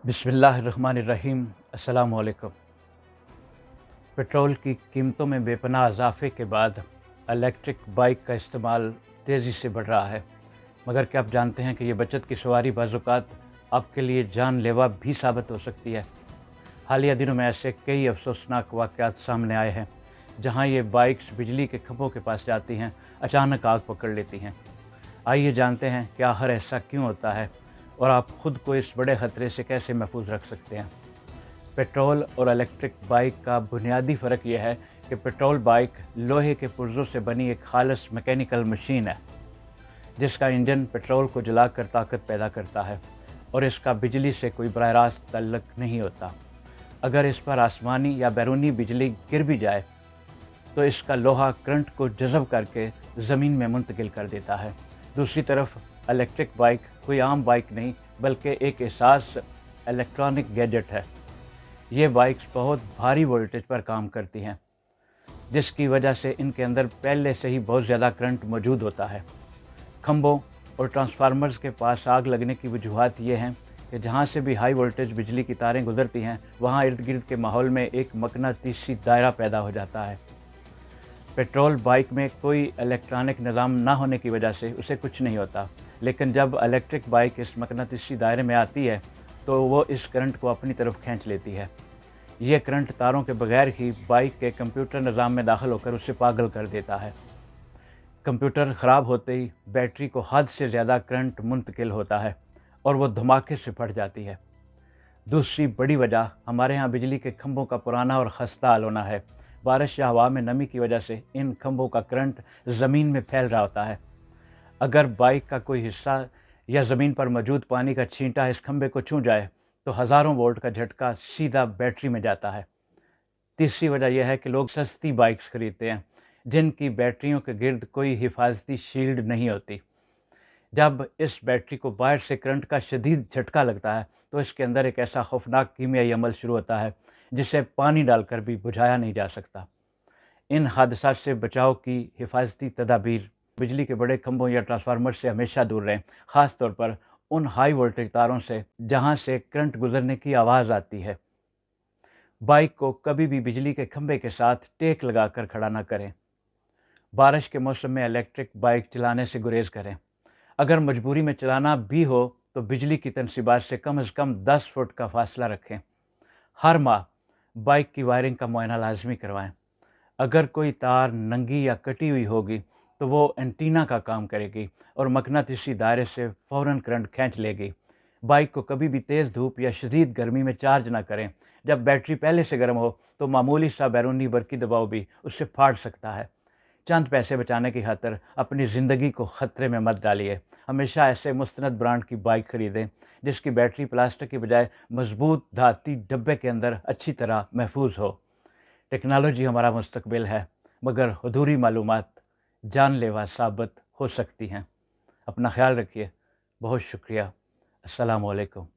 बिस्मिल्लाहिर्रहमानिर्रहीम। अस्सलाम वालेकुम। पेट्रोल की कीमतों में बेपनाह इजाफे के बाद इलेक्ट्रिक बाइक का इस्तेमाल तेज़ी से बढ़ रहा है, मगर क्या आप जानते हैं कि ये बचत की सवारी बाज़-औक़ात आपके लिए जानलेवा भी साबित हो सकती है। हालिया दिनों में ऐसे कई अफसोसनाक वाक़यात सामने आए हैं, जहां ये बाइक्स बिजली के खंभों के पास जाती हैं, अचानक आग पकड़ लेती हैं। आइए जानते हैं कि आखिर ऐसा क्यों होता है और आप खुद को इस बड़े ख़तरे से कैसे महफूज रख सकते हैं। पेट्रोल और इलेक्ट्रिक बाइक का बुनियादी फ़र्क यह है कि पेट्रोल बाइक लोहे के पुर्ज़ों से बनी एक खालिस मैकेनिकल मशीन है, जिसका इंजन पेट्रोल को जलाकर ताकत पैदा करता है और इसका बिजली से कोई बराह रास्त ताल्लुक नहीं होता। अगर इस पर आसमानी या बैरूनी बिजली गिर भी जाए तो इसका लोहा करंट को जज़ब करके ज़मीन में मुंतकिल कर देता है। दूसरी तरफ इलेक्ट्रिक बाइक कोई आम बाइक नहीं, बल्कि एक एहसास इलेक्ट्रॉनिक गैजेट है। ये बाइक्स बहुत भारी वोल्टेज पर काम करती हैं, जिसकी वजह से इनके अंदर पहले से ही बहुत ज़्यादा करंट मौजूद होता है। खंभों और ट्रांसफार्मर्स के पास आग लगने की वजूहात ये हैं कि जहाँ से भी हाई वोल्टेज बिजली की तारें गुजरती हैं, वहाँ इर्द गिर्द के माहौल में एक मकनातीसी दायरा पैदा हो जाता है। पेट्रोल बाइक में कोई इलेक्ट्रॉनिक निज़ाम ना होने की वजह से उसे कुछ नहीं होता, लेकिन जब इलेक्ट्रिक बाइक इस मकनातीसी दायरे में आती है तो वो इस करंट को अपनी तरफ खींच लेती है। ये करंट तारों के बगैर ही बाइक के कंप्यूटर निज़ाम में दाखिल होकर उसे पागल कर देता है। कंप्यूटर ख़राब होते ही बैटरी को हद से ज़्यादा करंट मुंतकिल होता है और वो धमाके से फट जाती है। दूसरी बड़ी वजह हमारे यहाँ बिजली के खंभों का पुराना और खस्ता हाल होना है। बारिश या हवा में नमी की वजह से इन खंभों का करंट ज़मीन में फैल रहा होता है। अगर बाइक का कोई हिस्सा या ज़मीन पर मौजूद पानी का छींटा इस खंभे को छू जाए तो हज़ारों वोल्ट का झटका सीधा बैटरी में जाता है। तीसरी वजह यह है कि लोग सस्ती बाइक्स खरीदते हैं, जिनकी बैटरियों के गिर्द कोई हिफाजती शील्ड नहीं होती। जब इस बैटरी को बाहर से करंट का शदीद झटका लगता है तो इसके अंदर एक ऐसा खौफनाक कीमियाई अमल शुरू होता है जिसे पानी डालकर भी बुझाया नहीं जा सकता। इन हादसा से बचाव की हिफाजती तदाबीर: बिजली के बड़े खंभों या ट्रांसफार्मर से हमेशा दूर रहें, ख़ास तौर पर उन हाई वोल्टेज तारों से जहां से करंट गुजरने की आवाज़ आती है। बाइक को कभी भी बिजली के खंभे के साथ टेक लगाकर खड़ा न करें। बारिश के मौसम में इलेक्ट्रिक बाइक चलाने से गुरेज करें। अगर मजबूरी में चलाना भी हो तो बिजली की तनसीबात से कम 10 फुट का फासला रखें। हर माह बाइक की वायरिंग का मुआयना लाजमी करवाएं। अगर कोई तार नंगी या कटी हुई होगी तो वो एंटीना का काम करेगी और मकनातीसी दायरे से फ़ौरन करंट खींच लेगी। बाइक को कभी भी तेज़ धूप या शदीद गर्मी में चार्ज ना करें। जब बैटरी पहले से गर्म हो तो मामूली सा बैरूनी बरकी दबाव भी उससे फाड़ सकता है। चंद पैसे बचाने की खातिर अपनी ज़िंदगी को ख़तरे में मत डालिए। हमेशा ऐसे मुस्तनद ब्रांड की बाइक खरीदें जिसकी बैटरी प्लास्टिक की बजाय मजबूत धाती डब्बे के अंदर अच्छी तरह महफूज हो। टेक्नोलॉजी हमारा मुस्तकबिल है, मगर अधूरी मालूमात जानलेवा साबित हो सकती हैं। अपना ख्याल रखिए। बहुत शुक्रिया। अस्सलाम वालेकुम।